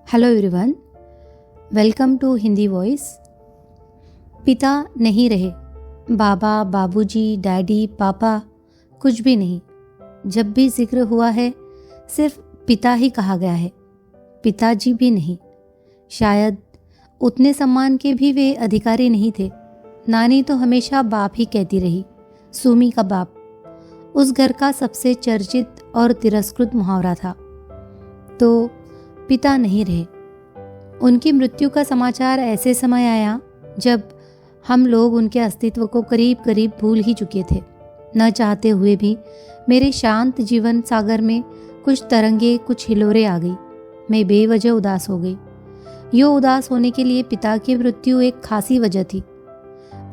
Hello everyone, welcome to Hindi voice. पिता नहीं रहे, बाबा, बाबूजी, डैडी, पापा, कुछ भी नहीं। जब भी जिक्र हुआ है सिर्फ पिता ही कहा गया है, पिताजी भी नहीं। शायद उतने सम्मान के भी वे अधिकारी नहीं थे। नानी तो हमेशा बाप ही कहती रही, सुमी का बाप उस घर का सबसे चर्चित और तिरस्कृत मुहावरा था। तो पिता नहीं रहे। उनकी मृत्यु का समाचार ऐसे समय आया जब हम लोग उनके अस्तित्व को करीब करीब भूल ही चुके थे। न चाहते हुए भी मेरे शांत जीवन सागर में कुछ तरंगे, कुछ हिलोरे आ गई। मैं बेवजह उदास हो गई। यो उदास होने के लिए पिता की मृत्यु एक खासी वजह थी,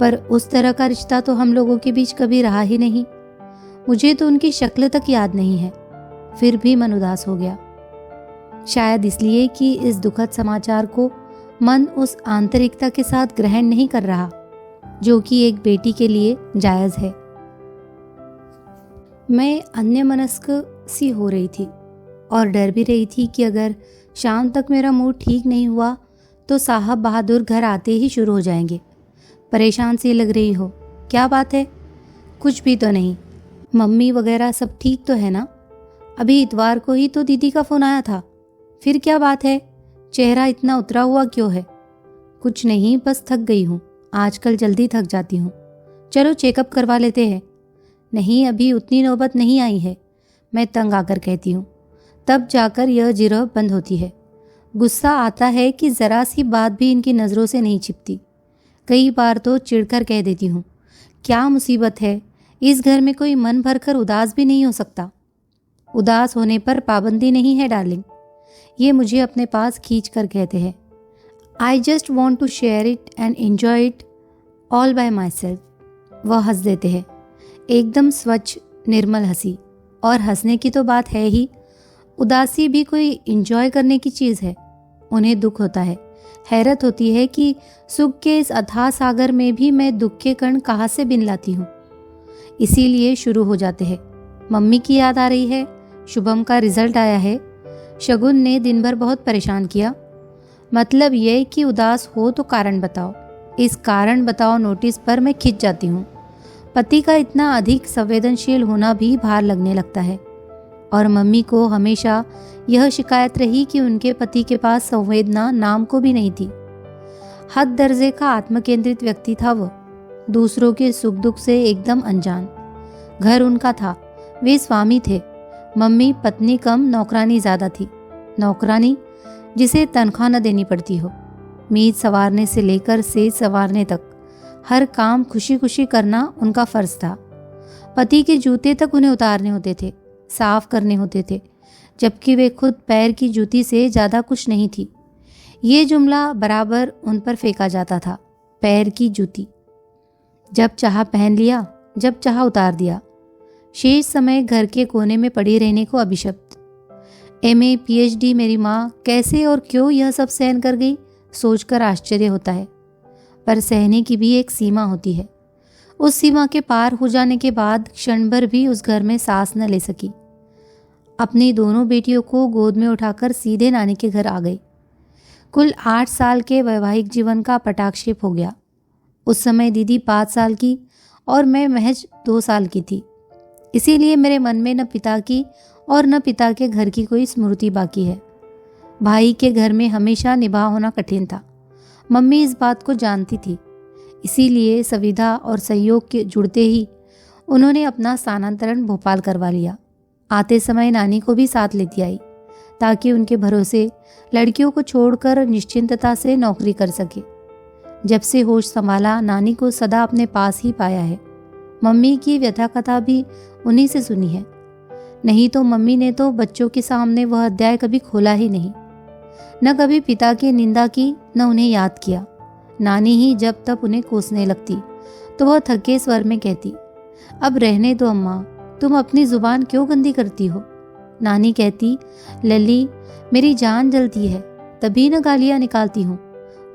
पर उस तरह का रिश्ता तो हम लोगों के बीच कभी रहा ही नहीं। मुझे तो उनकी शक्ल तक याद नहीं है, फिर भी मन उदास हो गया। शायद इसलिए कि इस दुखद समाचार को मन उस आंतरिकता के साथ ग्रहण नहीं कर रहा जो कि एक बेटी के लिए जायज है। मैं अन्यमनस्क सी हो रही थी और डर भी रही थी कि अगर शाम तक मेरा मूड ठीक नहीं हुआ तो साहब बहादुर घर आते ही शुरू हो जाएंगे। परेशान सी लग रही हो, क्या बात है? कुछ भी तो नहीं, मम्मी वगैरह सब ठीक तो है ना? अभी इतवार को ही तो दीदी का फ़ोन आया था। फिर क्या बात है? चेहरा इतना उतरा हुआ क्यों है? कुछ नहीं, बस थक गई हूँ। आजकल जल्दी थक जाती हूँ। चलो चेकअप करवा लेते हैं। नहीं, अभी उतनी नौबत नहीं आई है, मैं तंग आकर कहती हूँ। तब जाकर यह जिरह बंद होती है। गुस्सा आता है कि ज़रा सी बात भी इनकी नज़रों से नहीं छिपती। कई बार तो चिढ़कर कह देती हूँ, क्या मुसीबत है, इस घर में कोई मन भरकर उदास भी नहीं हो सकता। उदास होने पर पाबंदी नहीं है डार्लिंग, ये मुझे अपने पास खींच कर कहते हैं। I just want to share it and enjoy it all by myself. वह हंस देते हैं, एकदम स्वच्छ निर्मल हंसी। और हंसने की तो बात है ही, उदासी भी कोई एंजॉय करने की चीज़ है। उन्हें दुख होता है, हैरत होती है कि सुख के इस अथाह सागर में भी मैं दुख के कण कहाँ से बिन लाती हूँ। इसीलिए शुरू हो जाते हैं। मम्मी की याद आ रही है, शुभम का रिजल्ट आया है, शगुन ने दिन भर बहुत परेशान किया। मतलब यह कि उदास हो तो कारण बताओ। इस कारण बताओ नोटिस पर मैं खिंच जाती हूँ। पति का इतना अधिक संवेदनशील होना भी भार लगने लगता है। और मम्मी को हमेशा यह शिकायत रही कि उनके पति के पास संवेदना नाम को भी नहीं थी। हद दर्जे का आत्मकेंद्रित व्यक्ति था वह, दूसरों के सुख दुख से एकदम अनजान। घर उनका था, वे स्वामी थे। मम्मी पत्नी कम नौकरानी ज़्यादा थी। नौकरानी जिसे तनख्वाह न देनी पड़ती हो। मेज संवारने से लेकर सेज संवारने तक हर काम खुशी खुशी करना उनका फ़र्ज था। पति के जूते तक उन्हें उतारने होते थे, साफ करने होते थे, जबकि वे खुद पैर की जूती से ज़्यादा कुछ नहीं थी। ये जुमला बराबर उन पर फेंका जाता था, पैर की जूती। जब चाहा पहन लिया, जब चाहा उतार दिया। शेष समय घर के कोने में पड़ी रहने को अभिशप्त। MA PhD मेरी माँ कैसे और क्यों यह सब सहन कर गई, सोचकर आश्चर्य होता है। पर सहने की भी एक सीमा होती है। उस सीमा के पार हो जाने के बाद क्षण भर भी उस घर में सांस न ले सकी। अपनी दोनों बेटियों को गोद में उठाकर सीधे नानी के घर आ गई। कुल 8 साल के वैवाहिक जीवन का पटाक्षेप हो गया। उस समय दीदी 5 साल की और मैं महज 2 साल की थी। इसीलिए मेरे मन में न पिता की और न पिता के घर की कोई स्मृति बाकी है। भाई के घर में हमेशा निभा होना कठिन था। मम्मी इस बात को जानती थी। इसीलिए सुविधा और सहयोग के जुड़ते ही उन्होंने अपना स्थानांतरण भोपाल करवा लिया। आते समय नानी को भी साथ लेती आई ताकि उनके भरोसे लड़कियों को छोड़कर निश्चिंतता से नौकरी कर सके। जब से होश संभाला नानी को सदा अपने पास ही पाया है। मम्मी की व्यथा कथा भी उन्हीं से सुनी है। नहीं तो मम्मी ने तो बच्चों के सामने वह अध्याय कभी खोला ही नहीं। न कभी पिता की निंदा की, न उन्हें याद किया। नानी ही जब तब उन्हें कोसने लगती तो वह थके स्वर में कहती, अब रहने दो अम्मा, तुम अपनी जुबान क्यों गंदी करती हो। नानी कहती, लली मेरी जान जलती है, तभी न गालियाँ निकालती हूँ।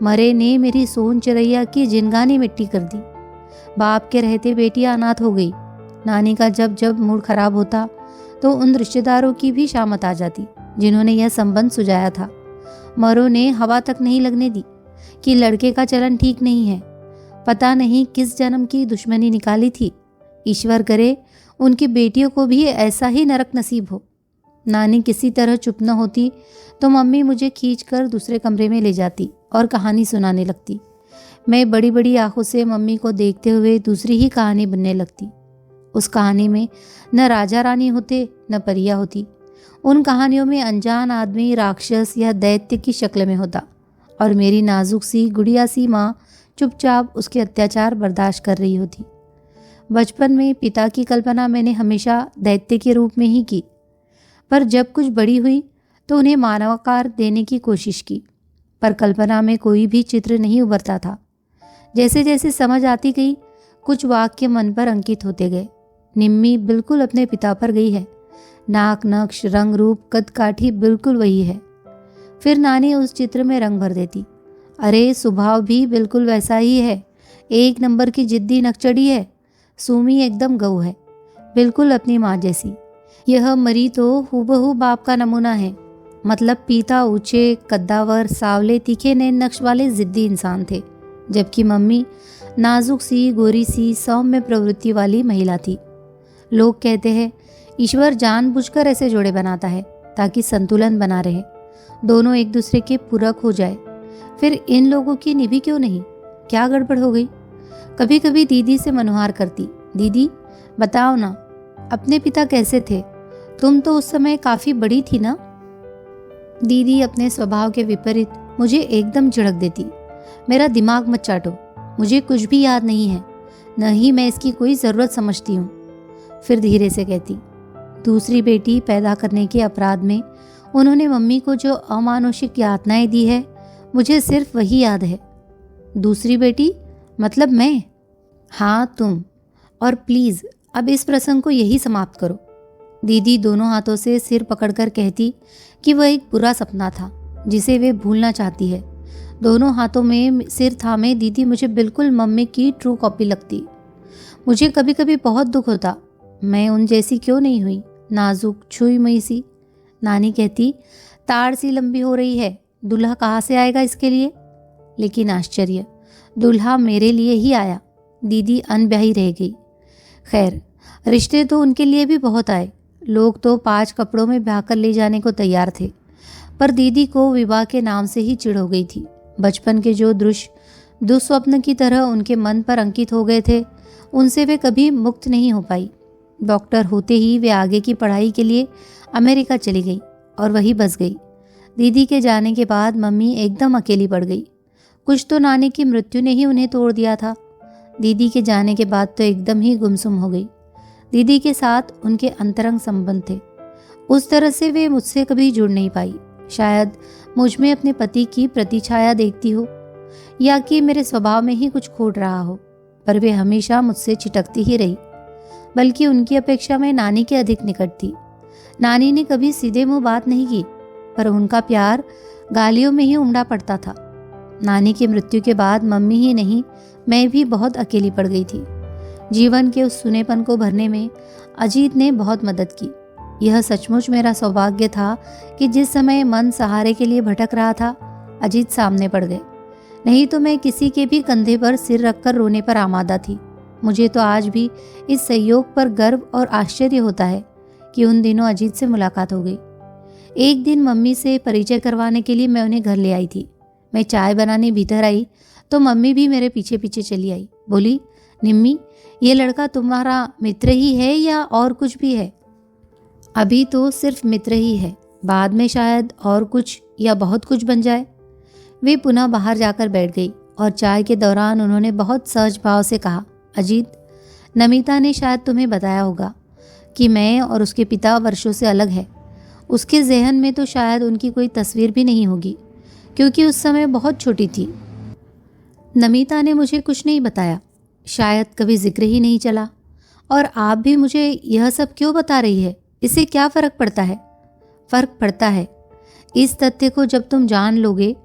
मरे ने मेरी सोन चिरैया की जिनगानी मिट्टी कर दी। बाप के रहते बेटी अनाथ हो गई। नानी का जब जब मूड खराब होता तो उन रिश्तेदारों की भी शामत आ जाती जिन्होंने यह संबंध सुझाया था। मरो ने हवा तक नहीं लगने दी कि लड़के का चलन ठीक नहीं है। पता नहीं किस जन्म की दुश्मनी निकाली थी। ईश्वर करे उनकी बेटियों को भी ऐसा ही नरक नसीब हो। नानी किसी तरह चुप न होती तो मम्मी मुझे खींचकर दूसरे कमरे में ले जाती और कहानी सुनाने लगती। मैं बड़ी बड़ी आंखों से मम्मी को देखते हुए दूसरी ही कहानी बनने लगती। उस कहानी में न राजा रानी होते न परियां होती। उन कहानियों में अनजान आदमी राक्षस या दैत्य की शक्ल में होता और मेरी नाजुक सी गुड़िया सी माँ चुपचाप उसके अत्याचार बर्दाश्त कर रही होती। बचपन में पिता की कल्पना मैंने हमेशा दैत्य के रूप में ही की, पर जब कुछ बड़ी हुई तो उन्हें मानवाकार देने की कोशिश की, पर कल्पना में कोई भी चित्र नहीं उभरता था। जैसे जैसे समझ आती गई कुछ वाक्य मन पर अंकित होते गए। निम्मी बिल्कुल अपने पिता पर गई है। नाक नक्श रंग रूप कद काठी बिल्कुल वही है। फिर नानी उस चित्र में रंग भर देती। अरे स्वभाव भी बिल्कुल वैसा ही है। एक नंबर की जिद्दी नकचड़ी है। सूमी एकदम गऊ है, बिल्कुल अपनी माँ जैसी। यह मरी तो हूबहू बाप का नमूना है। मतलब पिता ऊंचे कद्दावर सावले तीखे नैन नक्श वाले जिद्दी इंसान थे, जबकि मम्मी नाजुक सी गोरी सी सौम्य प्रवृत्ति वाली महिला थी। लोग कहते हैं ईश्वर जानबूझकर ऐसे जोड़े बनाता है ताकि संतुलन बना रहे, दोनों एक दूसरे के पूरक हो जाए। फिर इन लोगों की निभी क्यों नहीं? क्या गड़बड़ हो गई? कभी कभी दीदी से मनुहार करती, दीदी बताओ ना, अपने पिता कैसे थे? तुम तो उस समय काफ़ी बड़ी थी ना। दीदी अपने स्वभाव के विपरीत मुझे एकदम झिड़क देती। मेरा दिमाग मत चाटो, मुझे कुछ भी याद नहीं है, न ही मैं इसकी कोई ज़रूरत समझती हूँ। फिर धीरे से कहती, दूसरी बेटी पैदा करने के अपराध में उन्होंने मम्मी को जो अमानुषिक यातनाएं दी है, मुझे सिर्फ वही याद है। दूसरी बेटी मतलब मैं? हाँ तुम। और प्लीज़ अब इस प्रसंग को यही समाप्त करो। दीदी दोनों हाथों से सिर पकड़कर कहती कि वह एक बुरा सपना था जिसे वे भूलना चाहती है। दोनों हाथों में सिर थामे दीदी मुझे बिल्कुल मम्मी की ट्रू कॉपी लगती। मुझे कभी कभी बहुत दुख होता, मैं उन जैसी क्यों नहीं हुई, नाजुक छुई मुई सी। नानी कहती, ताड़ सी लंबी हो रही है, दूल्हा कहाँ से आएगा इसके लिए? लेकिन आश्चर्य, दूल्हा मेरे लिए ही आया। दीदी अनब्याही रह गई। खैर, रिश्ते तो उनके लिए भी बहुत आए। लोग तो 5 कपड़ों में ब्याह कर ले जाने को तैयार थे, पर दीदी को विवाह के नाम से ही चिढ़ हो गई थी। बचपन के जो दृश्य दुस्वप्न की तरह उनके मन पर अंकित हो गए थे, उनसे वे कभी मुक्त नहीं हो पाई। डॉक्टर होते ही वे आगे की पढ़ाई के लिए अमेरिका चली गई और वहीं बस गई। दीदी के जाने के बाद मम्मी एकदम अकेली पड़ गई। कुछ तो नानी की मृत्यु ने ही उन्हें तोड़ दिया था। दीदी के जाने के बाद तो एकदम ही गुमसुम हो गई। दीदी के साथ उनके अंतरंग संबंध थे, उस तरह से वे मुझसे कभी जुड़ नहीं पाई। शायद मुझ में अपने पति की प्रतिछाया देखती हो, या कि मेरे स्वभाव में ही कुछ खोट रहा हो, पर वे हमेशा मुझसे छिटकती ही रही। बल्कि उनकी अपेक्षा में नानी के अधिक निकट थी। नानी ने कभी सीधे मुंह बात नहीं की, पर उनका प्यार गालियों में ही उमड़ा पड़ता था। नानी की मृत्यु के बाद मम्मी ही नहीं, मैं भी बहुत अकेली पड़ गई थी। जीवन के उस सुनेपन को भरने में अजीत ने बहुत मदद की। यह सचमुच मेरा सौभाग्य था कि जिस समय मन सहारे के लिए भटक रहा था, अजीत सामने पड़ गए। नहीं तो मैं किसी के भी कंधे पर सिर रखकर रोने पर आमादा थी। मुझे तो आज भी इस संयोग पर गर्व और आश्चर्य होता है कि उन दिनों अजीत से मुलाकात हो गई। एक दिन मम्मी से परिचय करवाने के लिए मैं उन्हें घर ले आई थी। मैं चाय बनाने भीतर आई तो मम्मी भी मेरे पीछे पीछे चली आई। बोली, निम्मी, ये लड़का तुम्हारा मित्र ही है या और कुछ भी है? अभी तो सिर्फ मित्र ही है, बाद में शायद और कुछ या बहुत कुछ बन जाए। वे पुनः बाहर जाकर बैठ गई और चाय के दौरान उन्होंने बहुत सहज भाव से कहा, अजीत, नमिता ने शायद तुम्हें बताया होगा कि मैं और उसके पिता वर्षों से अलग है। उसके जहन में तो शायद उनकी कोई तस्वीर भी नहीं होगी, क्योंकि उस समय बहुत छोटी थी। नमिता ने मुझे कुछ नहीं बताया, शायद कभी जिक्र ही नहीं चला। और आप भी मुझे यह सब क्यों बता रही है? इससे क्या फ़र्क पड़ता है? फ़र्क पड़ता है। इस तथ्य को जब तुम जान लोगे,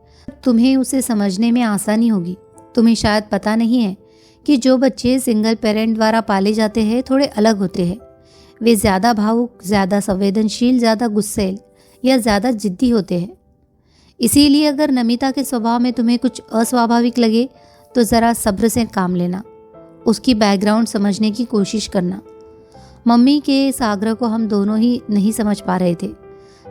तुम्हें उसे समझने में आसानी होगी। तुम्हें शायद पता नहीं है कि जो बच्चे सिंगल पेरेंट द्वारा पाले जाते हैं थोड़े अलग होते हैं। वे ज़्यादा भावुक, ज़्यादा संवेदनशील, ज़्यादा गुस्सैल या ज़्यादा जिद्दी होते हैं। इसीलिए अगर नमिता के स्वभाव में तुम्हें कुछ अस्वाभाविक लगे तो ज़रा सब्र से काम लेना, उसकी बैकग्राउंड समझने की कोशिश करना। मम्मी के इस आग्रह को हम दोनों ही नहीं समझ पा रहे थे।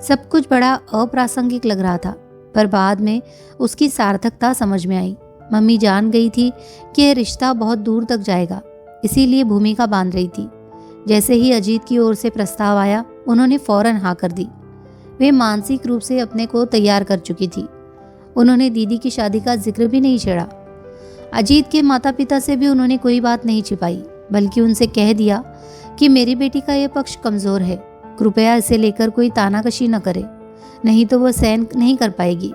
सब कुछ बड़ा अप्रासंगिक लग रहा था, पर बाद में उसकी सार्थकता समझ में आई। मम्मी जान गई थी कि यह रिश्ता बहुत दूर तक जाएगा, इसीलिए भूमिका बांध रही थी। जैसे ही अजीत की ओर से प्रस्ताव आया, उन्होंने फौरन हाँ कर दी। वे मानसिक रूप से अपने को तैयार कर चुकी थी। उन्होंने दीदी की शादी का जिक्र भी नहीं छेड़ा। अजीत के माता पिता से भी उन्होंने कोई बात नहीं छिपाई, बल्कि उनसे कह दिया कि मेरी बेटी का यह पक्ष कमज़ोर है, कृपया इसे लेकर कोई तानाकशी न करे, नहीं तो वह सहन नहीं कर पाएगी।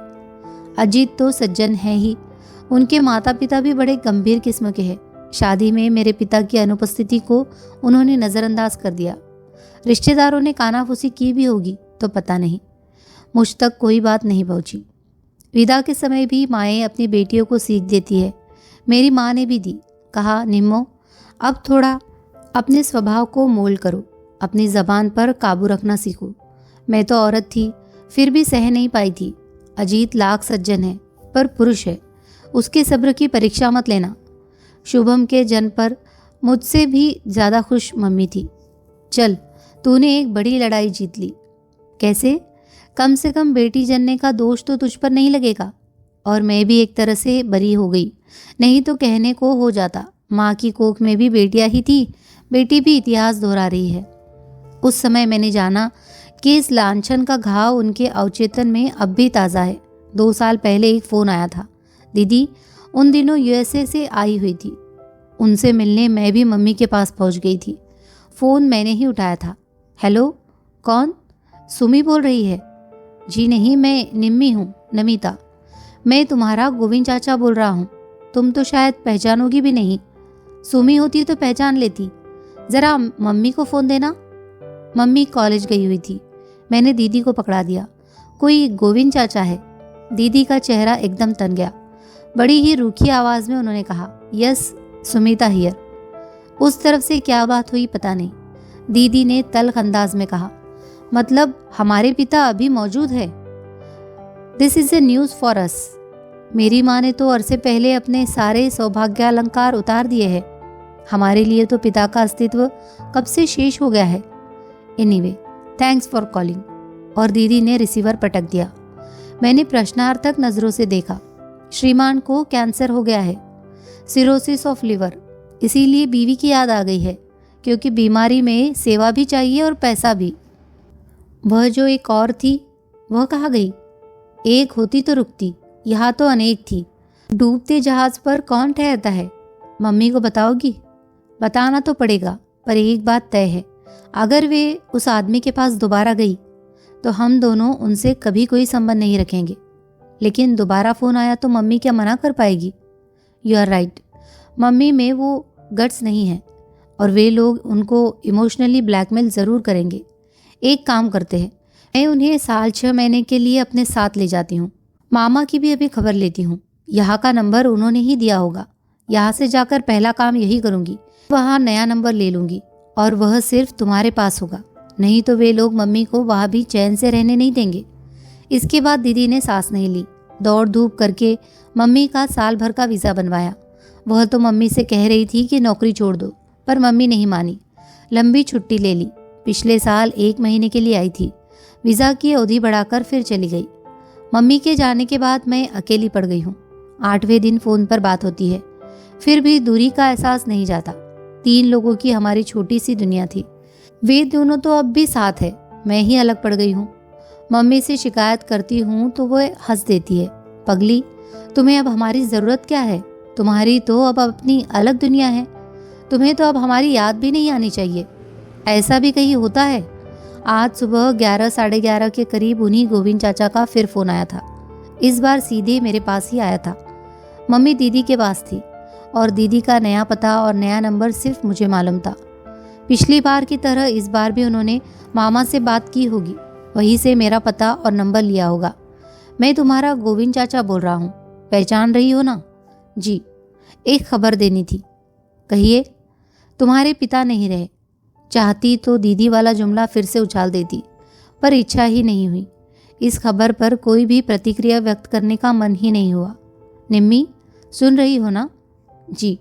अजीत तो सज्जन है ही, उनके माता पिता भी बड़े गंभीर किस्म के हैं। शादी में मेरे पिता की अनुपस्थिति को उन्होंने नज़रअंदाज कर दिया। रिश्तेदारों ने कानाफूसी की भी होगी तो पता नहीं, मुझ तक कोई बात नहीं पहुंची। विदा के समय भी माएँ अपनी बेटियों को सीख देती है। मेरी माँ ने भी दी। कहा, निम्मो, अब थोड़ा अपने स्वभाव को मोल करो, अपनी ज़बान पर काबू रखना सीखो। मैं तो औरत थी, फिर भी सह नहीं पाई थी। अजीत लाख सज्जन है, पर पुरुष है, उसके सब्र की परीक्षा मत लेना। शुभम के जन्म पर मुझसे भी ज़्यादा खुश मम्मी थी। चल, तूने एक बड़ी लड़ाई जीत ली। कैसे? कम से कम बेटी जनने का दोष तो तुझ पर नहीं लगेगा, और मैं भी एक तरह से बरी हो गई। नहीं तो कहने को हो जाता, माँ की कोख में भी बेटियाँ ही थी, बेटी भी इतिहास दोहरा रही है। उस समय मैंने जाना कि इस लांछन का घाव उनके अवचेतन में अब भी ताज़ा है। 2 साल पहले एक फ़ोन आया था। दीदी उन दिनों यूएसए से आई हुई थी। उनसे मिलने मैं भी मम्मी के पास पहुंच गई थी। फ़ोन मैंने ही उठाया था। हेलो, कौन? सुमी बोल रही है। जी नहीं, मैं निम्मी हूँ, नमिता। मैं तुम्हारा गोविंद चाचा बोल रहा हूँ। तुम तो शायद पहचानोगी भी नहीं। सुमी होती तो पहचान लेती। ज़रा मम्मी को फ़ोन देना। मम्मी कॉलेज गई हुई थी। मैंने दीदी को पकड़ा दिया। कोई गोविंद चाचा है? दीदी का चेहरा एकदम तन गया। बड़ी ही रूखी आवाज़ में उन्होंने कहा, यस, सुमिता हियर। उस तरफ से क्या बात हुई पता नहीं। दीदी ने तल्ख अंदाज में कहा, मतलब हमारे पिता अभी मौजूद है? This is a news for us. मेरी माँ ने तो अरसे पहले अपने सारे सौभाग्यालंकार उतार दिए हैं। हमारे लिए तो पिता का अस्तित्व कब से शेष हो गया है। Anyway, thanks for calling. और दीदी ने रिसीवर पटक दिया। मैंने प्रश्नार्थक नज़रों से देखा। श्रीमान को कैंसर हो गया है, सिरोसिस ऑफ लिवर। इसीलिए बीवी की याद आ गई है, क्योंकि बीमारी में सेवा भी चाहिए और पैसा भी। वह जो एक और थी, वह कहाँ गई? एक होती तो रुकती, यहाँ तो अनेक थी। डूबते जहाज पर कौन ठहरता है? मम्मी को बताओगी? बताना तो पड़ेगा, पर एक बात तय है, अगर वे उस आदमी के पास दोबारा गई तो हम दोनों उनसे कभी कोई संबंध नहीं रखेंगे। लेकिन दोबारा फ़ोन आया तो मम्मी क्या मना कर पाएगी? यू आर राइट, मम्मी में वो गट्स नहीं है, और वे लोग उनको इमोशनली ब्लैकमेल ज़रूर करेंगे। एक काम करते हैं, मैं उन्हें साल 6 महीने के लिए अपने साथ ले जाती हूँ। मामा की भी अभी खबर लेती हूँ। यहाँ का नंबर उन्होंने ही दिया होगा। यहाँ से जाकर पहला काम यही करूँगी, वहाँ नया नंबर ले लूँगी, और वह सिर्फ तुम्हारे पास होगा। नहीं तो वे लोग मम्मी को वहाँ भी चैन से रहने नहीं देंगे। इसके बाद दीदी ने सांस नहीं ली। दौड़ धूप करके मम्मी का साल भर का वीज़ा बनवाया। वह तो मम्मी से कह रही थी कि नौकरी छोड़ दो, पर मम्मी नहीं मानी। लंबी छुट्टी ले ली। पिछले साल 1 महीने के लिए आई थी। वीज़ा की अवधि बढ़ाकर फिर चली गई। मम्मी के जाने के बाद मैं अकेली पड़ गई हूँ। 8वें दिन फ़ोन पर बात होती है, फिर भी दूरी का एहसास नहीं जाता। 3 लोगों की हमारी छोटी सी दुनिया थी। वे दोनों तो अब भी साथ है, मैं ही अलग पड़ गई हूँ। मम्मी से शिकायत करती हूँ तो वह हंस देती है। पगली, तुम्हें अब हमारी ज़रूरत क्या है? तुम्हारी तो अब अपनी अलग दुनिया है। तुम्हें तो अब हमारी याद भी नहीं आनी चाहिए। ऐसा भी कहीं होता है? आज सुबह 11 साढ़े 11 के करीब उन्हीं गोविंद चाचा का फिर फ़ोन आया था। इस बार सीधे मेरे पास ही आया था। मम्मी दीदी के पास थी, और दीदी का नया पता और नया नंबर सिर्फ मुझे मालूम था। पिछली बार की तरह इस बार भी उन्होंने मामा से बात की होगी, वहीं से मेरा पता और नंबर लिया होगा। मैं तुम्हारा गोविंद चाचा बोल रहा हूँ, पहचान रही हो ना? जी, एक खबर देनी थी। कहिए। तुम्हारे पिता नहीं रहे। चाहती तो दीदी वाला जुमला फिर से उछाल देती, पर इच्छा ही नहीं हुई। इस खबर पर कोई भी प्रतिक्रिया व्यक्त करने का मन ही नहीं हुआ। निम्मी, सुन रही हो ना? जी।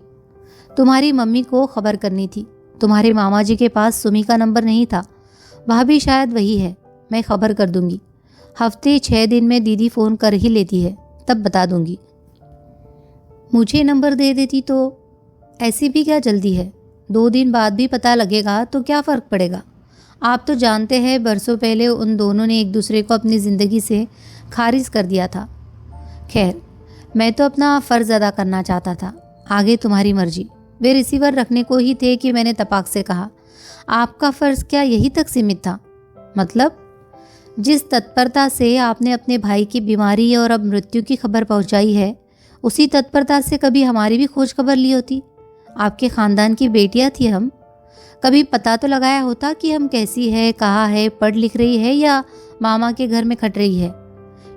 तुम्हारी मम्मी को खबर करनी थी। तुम्हारे मामा जी के पास सुमी का नंबर नहीं था। भाभी शायद वही है। मैं खबर कर दूंगी। हफ्ते 6 दिन में दीदी फ़ोन कर ही लेती है, तब बता दूंगी। मुझे नंबर दे देती तो? ऐसी भी क्या जल्दी है? 2 दिन बाद भी पता लगेगा तो क्या फ़र्क पड़ेगा? आप तो जानते हैं बरसों पहले उन दोनों ने एक दूसरे को अपनी ज़िंदगी से खारिज कर दिया था। खैर, मैं तो अपना फ़र्ज़ अदा करना चाहता था, आगे तुम्हारी मर्जी। वे रिसीवर रखने को ही थे कि मैंने तपाक से कहा, आपका फ़र्ज़ क्या यही तक सीमित था? मतलब? जिस तत्परता से आपने अपने भाई की बीमारी और अब मृत्यु की खबर पहुंचाई है, उसी तत्परता से कभी हमारी भी खोज खबर ली होती। आपके ख़ानदान की बेटियां थी हम, कभी पता तो लगाया होता कि हम कैसी है, कहाँ है, पढ़ लिख रही है या मामा के घर में खट रही है,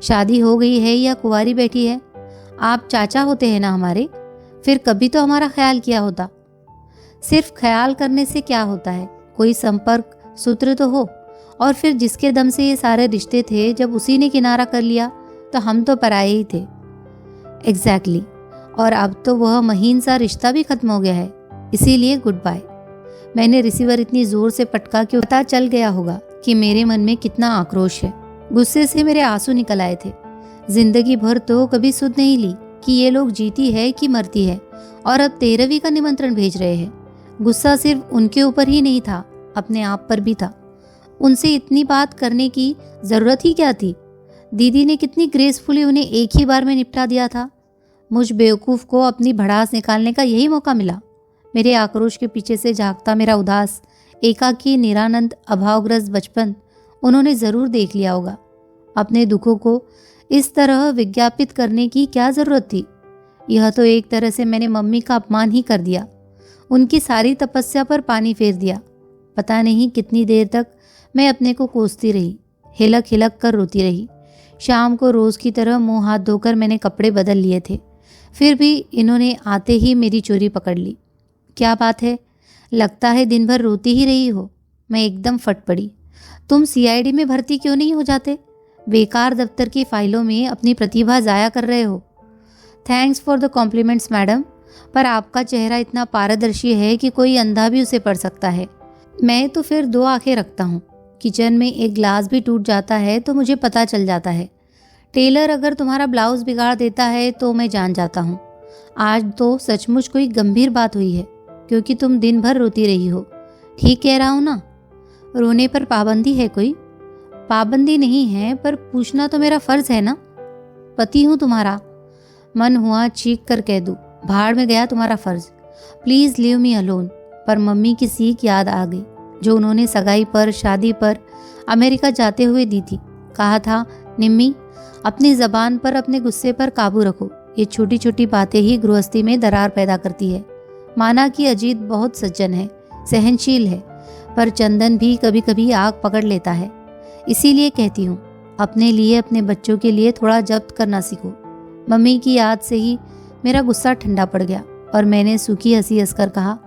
शादी हो गई है या कुंवारी बैठी है। आप चाचा होते हैं ना हमारे, फिर कभी तो हमारा ख्याल किया होता। सिर्फ ख्याल करने से क्या होता है, कोई संपर्क सूत्र तो हो। और फिर जिसके दम से ये सारे रिश्ते थे, जब उसी ने किनारा कर लिया तो हम तो पराए ही थे। एग्जैक्टली। और अब तो वह महीन सा रिश्ता भी खत्म हो गया है, इसीलिए गुड बाय। मैंने रिसीवर इतनी जोर से पटका कि पता चल गया होगा कि मेरे मन में कितना आक्रोश है। गुस्से से मेरे आंसू निकल आए थे। जिंदगी भर तो कभी सुध नहीं ली कि ये लोग जीती है कि मरती है, और अब 13वीं का निमंत्रण भेज रहे हैं। गुस्सा सिर्फ उनके ऊपर ही नहीं था, अपने आप पर भी था। उनसे इतनी बात करने की ज़रूरत ही क्या थी? दीदी ने कितनी ग्रेसफुली उन्हें एक ही बार में निपटा दिया था। मुझ बेवकूफ़ को अपनी भड़ास निकालने का यही मौका मिला। मेरे आक्रोश के पीछे से झांकता मेरा उदास, एकाकी, निरानंद, अभावग्रस्त बचपन उन्होंने ज़रूर देख लिया होगा। अपने दुखों को इस तरह विज्ञापित करने की क्या ज़रूरत थी? यह तो एक तरह से मैंने मम्मी का अपमान ही कर दिया, उनकी सारी तपस्या पर पानी फेर दिया। पता नहीं कितनी देर तक मैं अपने को कोसती रही, हिलक हिलक कर रोती रही। शाम को रोज़ की तरह मुंह हाथ धोकर मैंने कपड़े बदल लिए थे, फिर भी इन्होंने आते ही मेरी चोरी पकड़ ली। क्या बात है, लगता है दिन भर रोती ही रही हो। मैं एकदम फट पड़ी। तुम सीआईडी में भर्ती क्यों नहीं हो जाते? बेकार दफ्तर की फाइलों में अपनी प्रतिभा ज़ाया कर रहे हो। Thanks for the compliments madam, पर आपका चेहरा इतना पारदर्शी है कि कोई अंधा भी उसे पढ़ सकता है। मैं तो फिर 2 आंखें रखता हूँ। किचन में एक ग्लास भी टूट जाता है तो मुझे पता चल जाता है। टेलर अगर तुम्हारा ब्लाउज़ बिगाड़ देता है तो मैं जान जाता हूँ। आज तो सचमुच कोई गंभीर बात हुई है, क्योंकि तुम दिन भर रोती रही हो। ठीक कह रहा हूँ ना? रोने पर पाबंदी है कोई? पाबंदी नहीं है, पर पूछना तो मेरा फ़र्ज़ है ना। पति हूँ तुम्हारा। मन हुआ चीख कर कह दूँ, भाड़ में गया तुम्हारा फ़र्ज़, प्लीज़ लीव मी अलोन। पर मम्मी की सीख याद आ गई, जो उन्होंने सगाई पर, शादी पर, अमेरिका जाते हुए दी थी। कहा था, निम्मी, अपनी ज़बान पर, अपने गुस्से पर काबू रखो। ये छोटी छोटी बातें ही गृहस्थी में दरार पैदा करती है। माना कि अजीत बहुत सज्जन है, सहनशील है, पर चंदन भी कभी कभी आग पकड़ लेता है। इसीलिए कहती हूँ, अपने लिए, अपने बच्चों के लिए थोड़ा जब्त करना सीखो। मम्मी की याद से ही मेरा गुस्सा ठंडा पड़ गया और मैंने सूखी हंसी हंसकर कहा,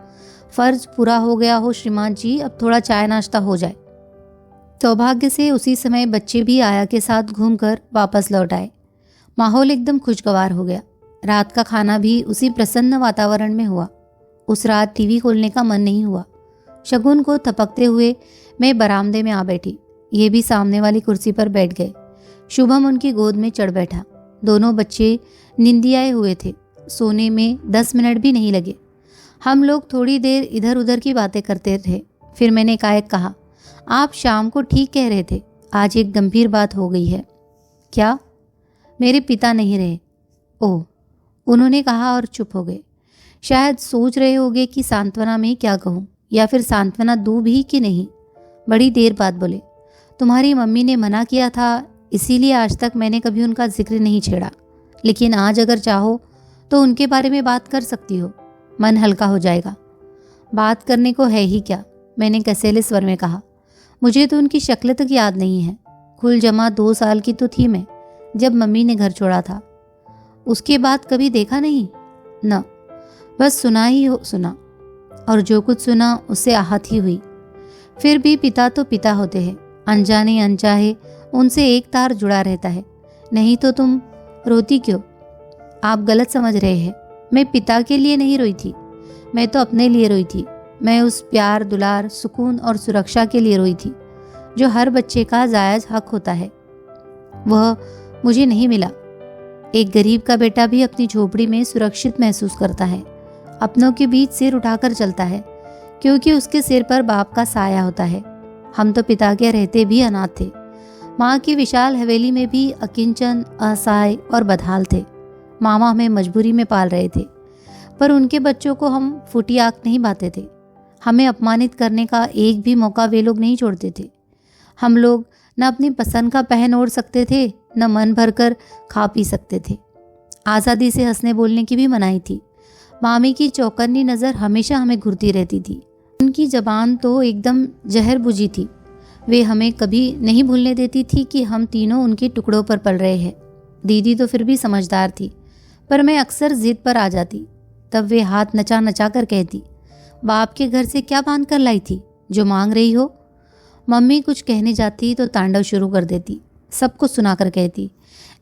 फ़र्ज पूरा हो गया हो श्रीमान जी, अब थोड़ा चाय नाश्ता हो जाए। सौभाग्य से उसी समय बच्चे भी आया के साथ घूमकर वापस लौट आए। माहौल एकदम खुशगवार हो गया। रात का खाना भी उसी प्रसन्न वातावरण में हुआ। उस रात टीवी खोलने का मन नहीं हुआ। शगुन को थपकते हुए मैं बरामदे में आ बैठी। ये भी सामने वाली कुर्सी पर बैठ गए। शुभम उनकी गोद में चढ़ बैठा। दोनों बच्चे निंदियाए हुए थे। सोने में 10 मिनट भी नहीं लगे। हम लोग थोड़ी देर इधर उधर की बातें करते थे। फिर मैंने एकाएक कहा, आप शाम को ठीक कह रहे थे, आज एक गंभीर बात हो गई है। क्या? मेरे पिता नहीं रहे। ओह, उन्होंने कहा और चुप हो गए। शायद सोच रहे होंगे कि सांत्वना में क्या कहूँ, या फिर सांत्वना दूँ भी कि नहीं। बड़ी देर बाद बोले, तुम्हारी मम्मी ने मना किया था, इसीलिए आज तक मैंने कभी उनका जिक्र नहीं छेड़ा, लेकिन आज अगर चाहो तो उनके बारे में बात कर सकती हो, मन हल्का हो जाएगा। बात करने को है ही क्या, मैंने कसैले स्वर में कहा। मुझे तो उनकी शक्ल तक याद नहीं है। कुल जमा 2 साल की तो थी मैं जब मम्मी ने घर छोड़ा था। उसके बाद कभी देखा नहीं न, बस सुना ही हो सुना, और जो कुछ सुना उससे आहत ही हुई। फिर भी पिता तो पिता होते हैं, अनजाने अनचाहे उनसे एक तार जुड़ा रहता है। नहीं तो तुम रोती क्यों? आप गलत समझ रहे हैं। मैं पिता के लिए नहीं रोई थी, मैं तो अपने लिए रोई थी। मैं उस प्यार, दुलार, सुकून और सुरक्षा के लिए रोई थी जो हर बच्चे का जायज़ हक होता है। वह मुझे नहीं मिला। एक गरीब का बेटा भी अपनी झोपड़ी में सुरक्षित महसूस करता है, अपनों के बीच सिर उठाकर चलता है, क्योंकि उसके सिर पर बाप का साया होता है। हम तो पिता के रहते भी अनाथ थे। माँ की विशाल हवेली में भी अकिंचन, असहाय और बदहाल थे। मामा हमें मजबूरी में पाल रहे थे, पर उनके बच्चों को हम फूटी आँख नहीं बांधते थे। हमें अपमानित करने का एक भी मौका वे लोग नहीं छोड़ते थे। हम लोग न अपनी पसंद का पहन ओढ़ सकते थे, न मन भरकर खा पी सकते थे। आज़ादी से हंसने बोलने की भी मनाही थी। मामी की चौकन्नी नज़र हमेशा हमें घूरती रहती थी। उनकी ज़बान तो एकदम जहर बुझी थी। वे हमें कभी नहीं भूलने देती थी कि हम तीनों उनके टुकड़ों पर पल रहे हैं। दीदी तो फिर भी समझदार थी, पर मैं अक्सर जिद पर आ जाती। तब वे हाथ नचा नचा कर कहती, बाप के घर से क्या बांध कर लाई थी जो मांग रही हो? मम्मी कुछ कहने जाती तो तांडव शुरू कर देती, सबको सुनाकर कहती,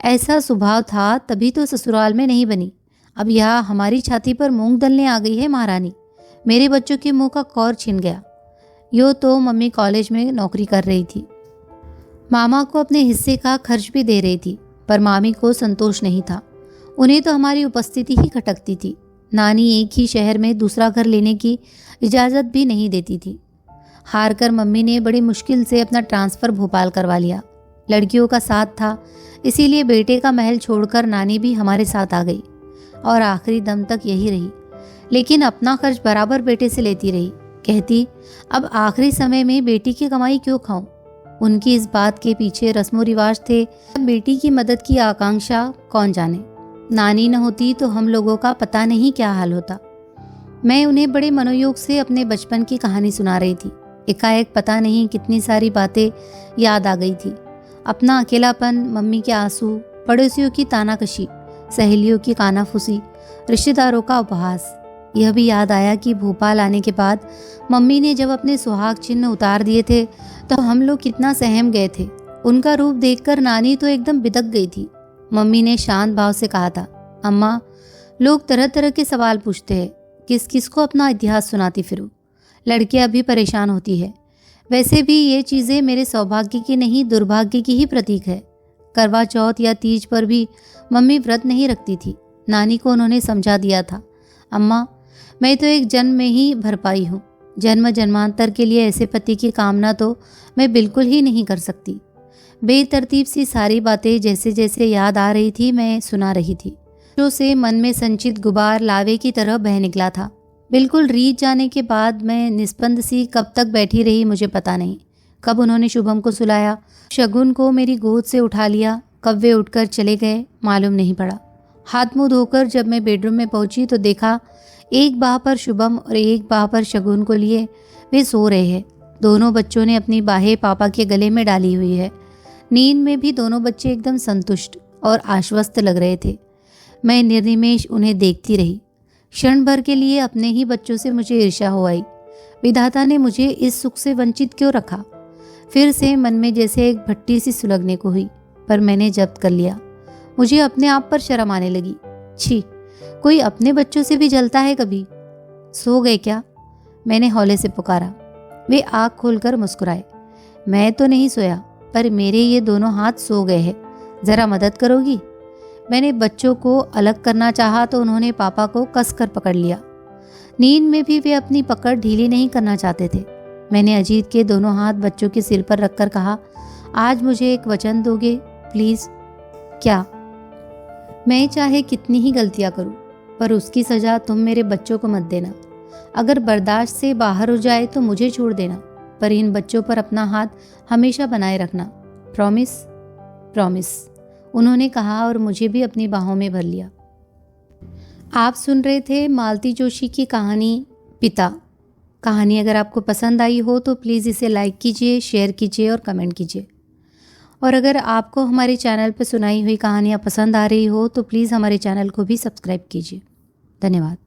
ऐसा स्वभाव था तभी तो ससुराल में नहीं बनी। अब यहाँ हमारी छाती पर मूंग दलने आ गई है महारानी। मेरे बच्चों के मुंह का कौर छिन गया। यो तो मम्मी कॉलेज में नौकरी कर रही थी, मामा को अपने हिस्से का खर्च भी दे रही थी, पर मामी को संतोष नहीं था। उन्हें तो हमारी उपस्थिति ही खटकती थी। नानी एक ही शहर में दूसरा घर लेने की इजाज़त भी नहीं देती थी। हार कर मम्मी ने बड़ी मुश्किल से अपना ट्रांसफ़र भोपाल करवा लिया। लड़कियों का साथ था, इसीलिए बेटे का महल छोड़कर नानी भी हमारे साथ आ गई और आखिरी दम तक यही रही। लेकिन अपना खर्च बराबर बेटे से लेती रही। कहती, अब आखिरी समय में बेटी की कमाई क्यों खाऊं? उनकी इस बात के पीछे रस्मों रिवाज थे। बेटी की मदद की आकांक्षा कौन जाने। नानी न होती तो हम लोगों का पता नहीं क्या हाल होता। मैं उन्हें बड़े मनोयोग से अपने बचपन की कहानी सुना रही थी। एकाएक पता नहीं कितनी सारी बातें याद आ गई थी। अपना अकेलापन, मम्मी के आंसू, पड़ोसियों की तानाकशी, सहेलियों की कानाफूसी, रिश्तेदारों का उपहास। यह भी याद आया कि भोपाल आने के बाद मम्मी ने जब अपने सुहाग चिन्ह उतार दिए थे तो हम लोग कितना सहम गए थे। उनका रूप देखकर नानी तो एकदम बिदक गई थी। मम्मी ने शांत भाव से कहा था, अम्मा, लोग तरह तरह के सवाल पूछते हैं, किस किस को अपना इतिहास सुनाती फिरो। लड़कियां भी परेशान होती है। वैसे भी ये चीज़ें मेरे सौभाग्य की नहीं, दुर्भाग्य की ही प्रतीक है। करवा चौथ या तीज पर भी मम्मी व्रत नहीं रखती थी। नानी को उन्होंने समझा दिया था, अम्मा, मैं तो एक जन्म में ही भरपाई हूँ। जन्म जन्मांतर के लिए ऐसे पति की कामना तो मैं बिल्कुल ही नहीं कर सकती। बेतरतीब सी सारी बातें जैसे जैसे याद आ रही थी मैं सुना रही थी। जो से मन में संचित गुबार लावे की तरह बह निकला था। बिल्कुल रीत जाने के बाद मैं निस्पंद सी कब तक बैठी रही मुझे पता नहीं। कब उन्होंने शुभम को सुलाया, शगुन को मेरी गोद से उठा लिया, कब वे उठकर चले गए मालूम नहीं पड़ा। हाथ मुंह धोकर जब मैं बेडरूम में पहुंची तो देखा एक बाह पर शुभम और एक बाह पर शगुन को लिए वे सो रहे हैं। दोनों बच्चों ने अपनी बाहें पापा के गले में डाली हुई है। नींद में भी दोनों बच्चे एकदम संतुष्ट और आश्वस्त लग रहे थे। मैं निर्निमेष उन्हें देखती रही। क्षण भर के लिए अपने ही बच्चों से मुझे ईर्ष्या हो आई। विधाता ने मुझे इस सुख से वंचित क्यों रखा? फिर से मन में जैसे एक भट्टी सी सुलगने को हुई, पर मैंने जब्त कर लिया। मुझे अपने आप पर शर्म आने लगी। छी, कोई अपने बच्चों से भी जलता है कभी? सो गए क्या? मैंने हौले से पुकारा। वे आँख खोलकर मुस्कुराए। मैं तो नहीं सोया, पर मेरे ये दोनों हाथ सो गए हैं, जरा मदद करोगी? मैंने बच्चों को अलग करना चाहा तो उन्होंने पापा को कसकर पकड़ लिया। नींद में भी वे अपनी पकड़ ढीली नहीं करना चाहते थे। मैंने अजीत के दोनों हाथ बच्चों के सिर पर रखकर कहा, आज मुझे एक वचन दोगे प्लीज? क्या? मैं चाहे कितनी ही गलतियां करूं, पर उसकी सजा तुम मेरे बच्चों को मत देना। अगर बर्दाश्त से बाहर हो जाए तो मुझे छोड़ देना, पर इन बच्चों पर अपना हाथ हमेशा बनाए रखना। प्रॉमिस? प्रॉमिस, उन्होंने कहा और मुझे भी अपनी बाहों में भर लिया। आप सुन रहे थे मालती जोशी की कहानी पिता। कहानी अगर आपको पसंद आई हो तो प्लीज़ इसे लाइक कीजिए, शेयर कीजिए और कमेंट कीजिए। और अगर आपको हमारे चैनल पर सुनाई हुई कहानियाँ पसंद आ रही हो तो प्लीज़ हमारे चैनल को भी सब्सक्राइब कीजिए। धन्यवाद।